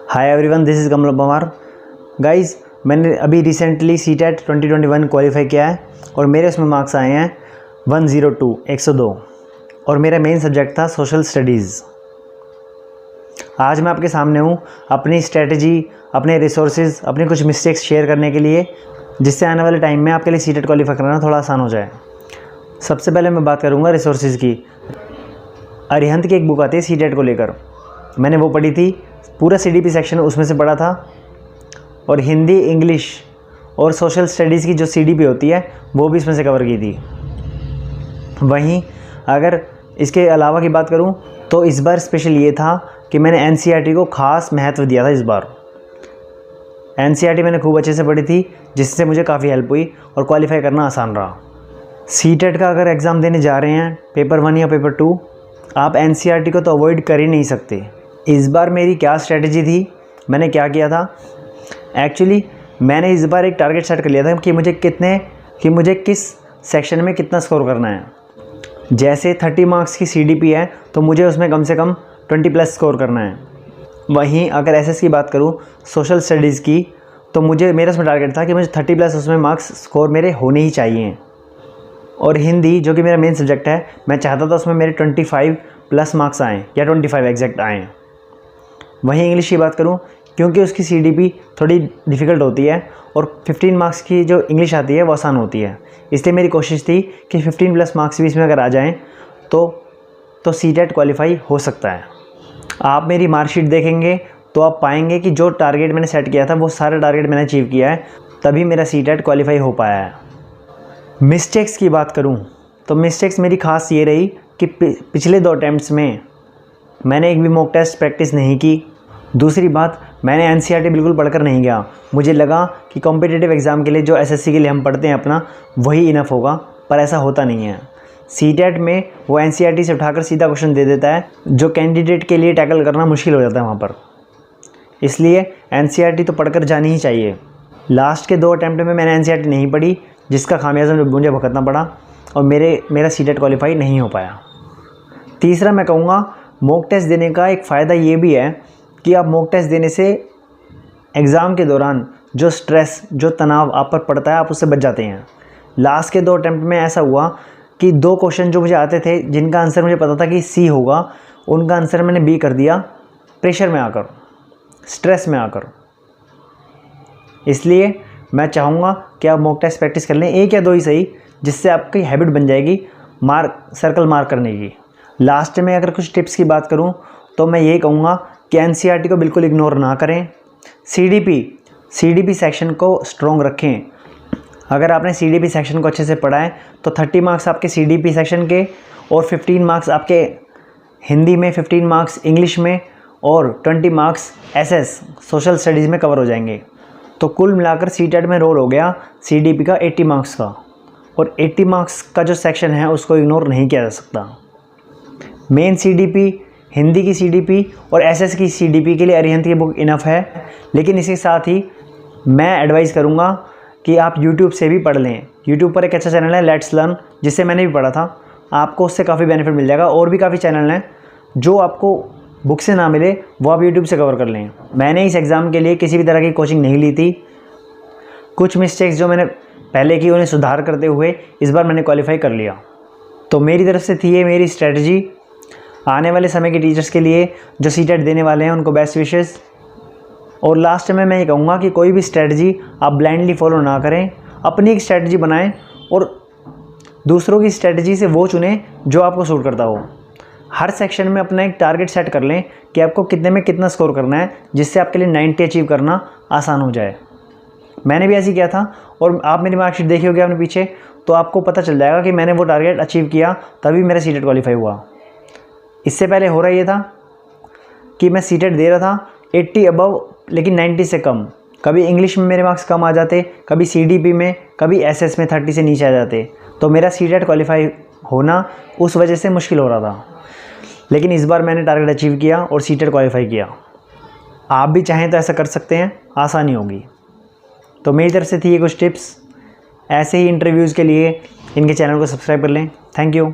Hi everyone, this is Kamal Pawar. Guys, मैंने अभी recently CTET 2021 qualify किया है और मेरे उसमें मार्क्स आए हैं 102 और मेरा मेन सब्जेक्ट था सोशल स्टडीज़। आज मैं आपके सामने हूँ अपनी स्ट्रेटजी, अपने रिसोर्सेज, अपने कुछ मिस्टेक्स शेयर करने के लिए, जिससे आने वाले टाइम में आपके लिए सीटेट क्वालिफाई करना थोड़ा आसान हो जाए। सबसे पहले मैं बात करूँगा रिसोर्सेज की। अरिहंत की एक बुक आती है सीटेट को लेकर, मैंने वो पढ़ी थी। पूरा सीडीपी सेक्शन उसमें से पढ़ा था और हिंदी, इंग्लिश और सोशल स्टडीज़ की जो सीडीपी होती है वो भी इसमें से कवर की थी। वहीं अगर इसके अलावा की बात करूं तो इस बार स्पेशल ये था कि मैंने एनसीईआरटी को ख़ास महत्व दिया था। इस बार एनसीईआरटी मैंने खूब अच्छे से पढ़ी थी, जिससे मुझे काफ़ी हेल्प हुई और क्वालिफाई करना आसान रहा। सीटेट का अगर एग्ज़ाम देने जा रहे हैं, पेपर 1 या पेपर 2, आप एनसीईआरटी को तो अवॉइड कर ही नहीं सकते। इस बार मेरी क्या स्ट्रेटजी थी, मैंने क्या किया था, एक्चुअली मैंने इस बार एक टारगेट सेट कर लिया था कि मुझे किस सेक्शन में कितना स्कोर करना है। जैसे 30 मार्क्स की सीडीपी है तो मुझे उसमें कम से कम 20+ स्कोर करना है। वहीं अगर एसएस की बात करूं, सोशल स्टडीज़ की, तो मेरा उसमें टारगेट था कि मुझे 30+ उसमें मार्क्स स्कोर मेरे होने ही चाहिए। और हिंदी, जो कि मेरा मेन सब्जेक्ट है, मैं चाहता था उसमें मेरे 25+ मार्क्स आएँ या 25 एग्जैक्ट आएँ। वहीं इंग्लिश की बात करूं, क्योंकि उसकी सीडीपी थोड़ी डिफ़िकल्ट होती है और 15 मार्क्स की जो इंग्लिश आती है वो आसान होती है, इसलिए मेरी कोशिश थी कि 15+ मार्क्स भी इसमें अगर आ जाएं तो सीटेट क्वालिफाई हो सकता है। आप मेरी मार्कशीट देखेंगे तो आप पाएंगे कि जो टारगेट मैंने सेट किया था वो सारा टारगेट मैंने अचीव किया है, तभी मेरा सीटेट क्वालिफाई हो पाया है। मिस्टेक्स की बात करूँ तो मिस्टेक्स मेरी खास ये रही कि पिछले 2 अटैम्प्ट्स में मैंने एक भी मॉक टेस्ट प्रैक्टिस नहीं की। दूसरी बात, मैंने एनसीईआरटी बिल्कुल पढ़कर नहीं गया। मुझे लगा कि कॉम्पिटिटिव एग्ज़ाम के लिए जो एसएससी के लिए हम पढ़ते हैं अपना, वही इनफ होगा, पर ऐसा होता नहीं है। सीटेट में वो एनसीईआरटी से उठाकर सीधा क्वेश्चन दे देता है, जो कैंडिडेट के लिए टैकल करना मुश्किल हो जाता है वहाँ पर। इसलिए एनसीईआरटी तो पढ़कर जानी ही चाहिए। लास्ट के 2 अटैम्प्ट में मैंने एनसीईआरटी नहीं पढ़ी, जिसका खामियाजा मुझे भुगतना पड़ा और मेरा सीटेट क्वालिफाई नहीं हो पाया। तीसरा मैं कहूँगा, मॉक टेस्ट देने का एक फ़ायदा ये भी है कि आप मॉक टेस्ट देने से एग्ज़ाम के दौरान जो स्ट्रेस, जो तनाव आप पर पड़ता है, आप उससे बच जाते हैं। लास्ट के 2 अटैम्प्ट में ऐसा हुआ कि 2 क्वेश्चन जो मुझे आते थे, जिनका आंसर मुझे पता था कि सी होगा, उनका आंसर मैंने बी कर दिया, प्रेशर में आकर, स्ट्रेस में आकर। इसलिए मैं चाहूँगा कि आप मॉक टेस्ट प्रैक्टिस कर लें, 1 या 2 ही सही, जिससे आपकी हैबिट बन जाएगी सर्कल मार्क करने की। लास्ट में अगर कुछ टिप्स की बात करूं तो मैं यही कहूँगा कि एनसीईआरटी को बिल्कुल इग्नोर ना करें। सीडीपी सेक्शन को स्ट्रॉन्ग रखें। अगर आपने सीडीपी सेक्शन को अच्छे से पढ़ा है तो 30 मार्क्स आपके सीडीपी सेक्शन के और 15 मार्क्स आपके हिंदी में, 15 मार्क्स इंग्लिश में और 20 मार्क्स एसएस सोशल स्टडीज़ में कवर हो जाएंगे। तो कुल मिलाकर सीटेट में रोल हो गया सीडीपी का 80 मार्क्स का, और 80 मार्क्स का जो सेक्शन है उसको इग्नोर नहीं किया जा सकता। मेन सीडीपी, हिंदी की सीडीपी और एसएस की सीडीपी के लिए अरिहंत की बुक इनफ है, लेकिन इसके साथ ही मैं एडवाइस करूँगा कि आप यूट्यूब से भी पढ़ लें। यूट्यूब पर एक अच्छा चैनल है लेट्स लर्न, जिससे मैंने भी पढ़ा था, आपको उससे काफ़ी बेनिफिट मिल जाएगा। और भी काफ़ी चैनल हैं जो आपको बुक से ना मिले, वो आप यूट्यूब से कवर कर लें। मैंने इस एग्ज़ाम के लिए किसी भी तरह की कोचिंग नहीं ली थी। कुछ मिस्टेक्स जो मैंने पहले की, उन्हें सुधार करते हुए इस बार मैंने क्वालिफाई कर लिया। तो मेरी तरफ से थी ये मेरी स्ट्रेटजी। आने वाले समय के टीचर्स के लिए जो सीटेट देने वाले हैं, उनको बेस्ट विशेस। और लास्ट में मैं ये कहूँगा कि कोई भी स्ट्रेटजी आप ब्लाइंडली फॉलो ना करें, अपनी एक स्ट्रेटजी बनाएं और दूसरों की स्ट्रेटजी से वो चुनें जो आपको सूट करता हो। हर सेक्शन में अपना एक टारगेट सेट कर लें कि आपको कितने में कितना स्कोर करना है, जिससे आपके लिए 90 अचीव करना आसान हो जाए। मैंने भी ऐसे ही किया था और आप मेरी मार्कशीट देखी होगी आपने पीछे, तो आपको पता चल जाएगा कि मैंने वो टारगेट अचीव किया, तभी मेरा सीटेट क्वालिफाई हुआ। इससे पहले हो रहा ये था कि मैं सीटेट दे रहा था 80 अबव, लेकिन 90 से कम। कभी इंग्लिश में मेरे मार्क्स कम आ जाते, कभी सीडीपी में, कभी एसएस में 30 से नीचे आ जाते, तो मेरा सीटेट क्वालिफाई होना उस वजह से मुश्किल हो रहा था। लेकिन इस बार मैंने टारगेट अचीव किया और सीटेट क्वालिफाई किया। आप भी चाहें तो ऐसा कर सकते हैं, आसानी होगी। तो मेरी तरफ से थी ये कुछ टिप्स। ऐसे ही इंटरव्यूज़ के लिए इनके चैनल को सब्सक्राइब कर लें। Thank you.